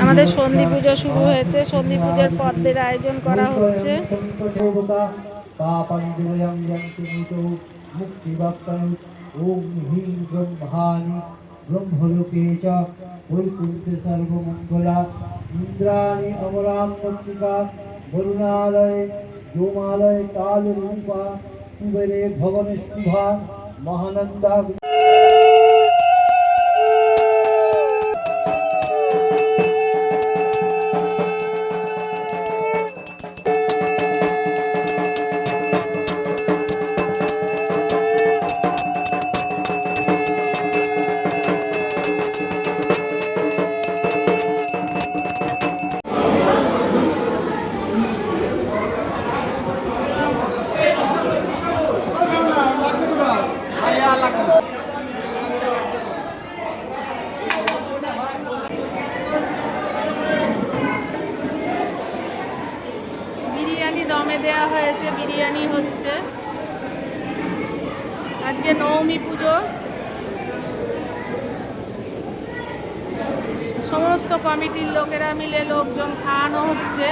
আমাদের সন্ধি পুজো শুরু হয়েছে। সন্ধি পুজোর পদ্মের আয়োজন করা হচ্ছে। ব্রহ্মলোকে চ বৈকুণ্ঠে সর্বমঙ্গলা ইন্দ্রাণী অমরাং মৃত্তিকা বরুণালয়ে যোমালয়ে কালরূপা কুবেরে ভবনে শুভা মহানন্দা। বিরিয়ানি দমে দেওয়া হয়েছে, বিরিয়ানি হচ্ছে। আজকে নবমী পুজো, সমস্ত কমিটির লোকেরা মিলে লোকজন খাওয়ানো হচ্ছে।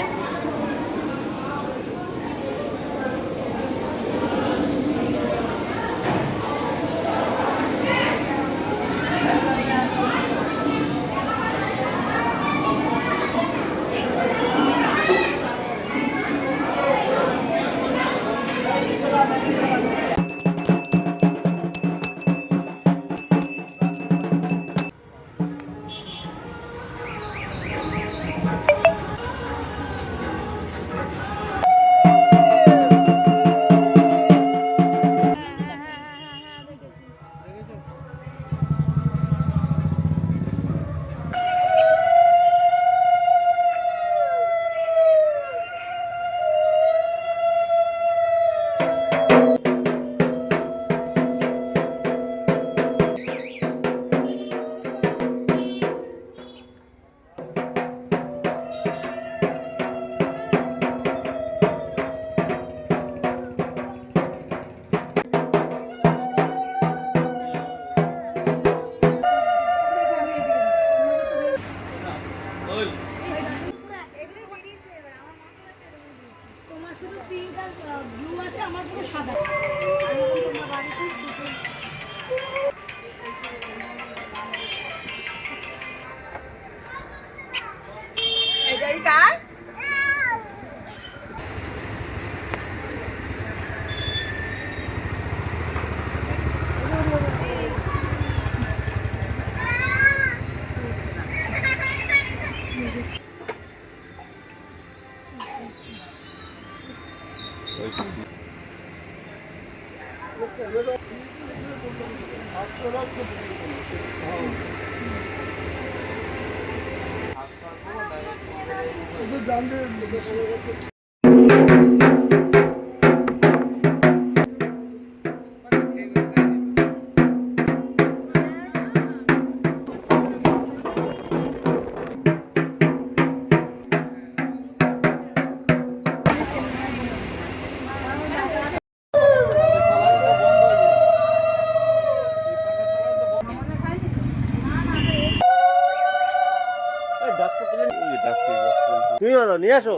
তুমি বলো নিয়ে আসো,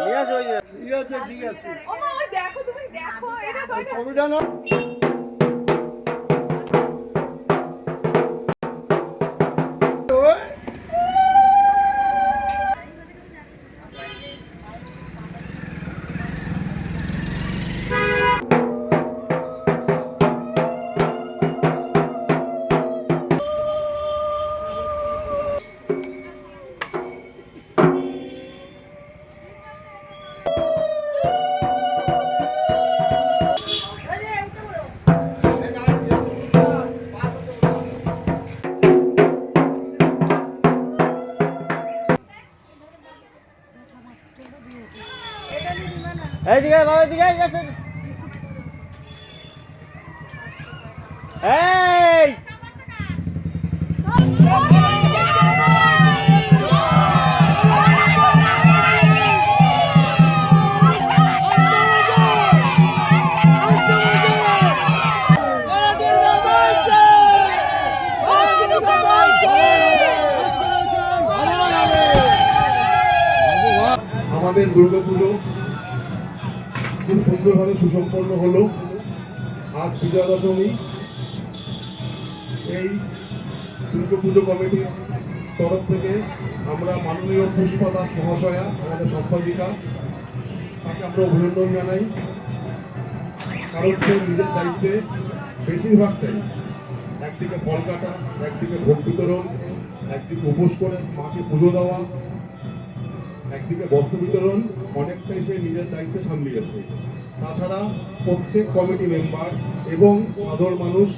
নিয়ে আসো। ঠিক আছে, দেখো তুমি দেখো এটা না। এইদিকে বাবা, এদিকে এই আমাদের দুর্গাপুজো খুব সুন্দরভাবে সুসম্পন্ন হলো। আজ বিজয়া দশমী। এই দুর্গাপুজো কমিটির তরফ থেকে আমরা মাননীয় পুষ্পা দাস মহাশয়া, আমাদের সম্পাদিকা, তাকে আমরা অভিনন্দন জানাই। কারণ সে নিজের দায়িত্বে বেশিরভাগটাই, একদিকে ফল কাটা, একদিকে ভোগ বিতরণ, একদিকে উপোস করে মাকে পুজো দেওয়া, একদিকে বস্ত্র বিতরণ, অনেকটাই সে নিজের দায়িত্বে সামলিয়েছে। তাছাড়া প্রত্যেক কমিটি মেম্বার এবং সাধারণ মানুষ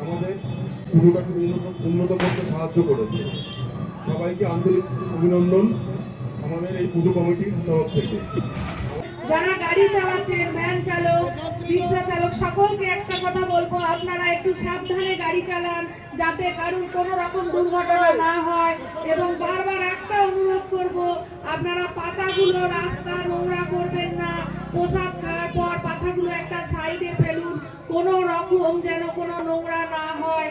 আমাদের পুজোটাকে উন্নত করতে সাহায্য করেছে। সবাইকে আন্তরিক অভিনন্দন আমাদের এই পুজো কমিটির তরফ থেকে। যারা গাড়ি চালাচ্ছেন, ভ্যান চালক, রিক্সা চালক, সকলকে একটা কথা বলবো, আপনারা একটু সাবধানে গাড়ি চালান, যাতে কারোর কোনো রকম দুর্ঘটনা না হয়। এবং বারবার একটা অনুরোধ করব, আপনারা পাতাগুলো রাস্তা নোংরা করবেন না। প্রসাদ খাওয়ার পর পাতাগুলো একটা সাইডে ফেলুন, কোনো রকম যেন কোনো নোংরা না হয়।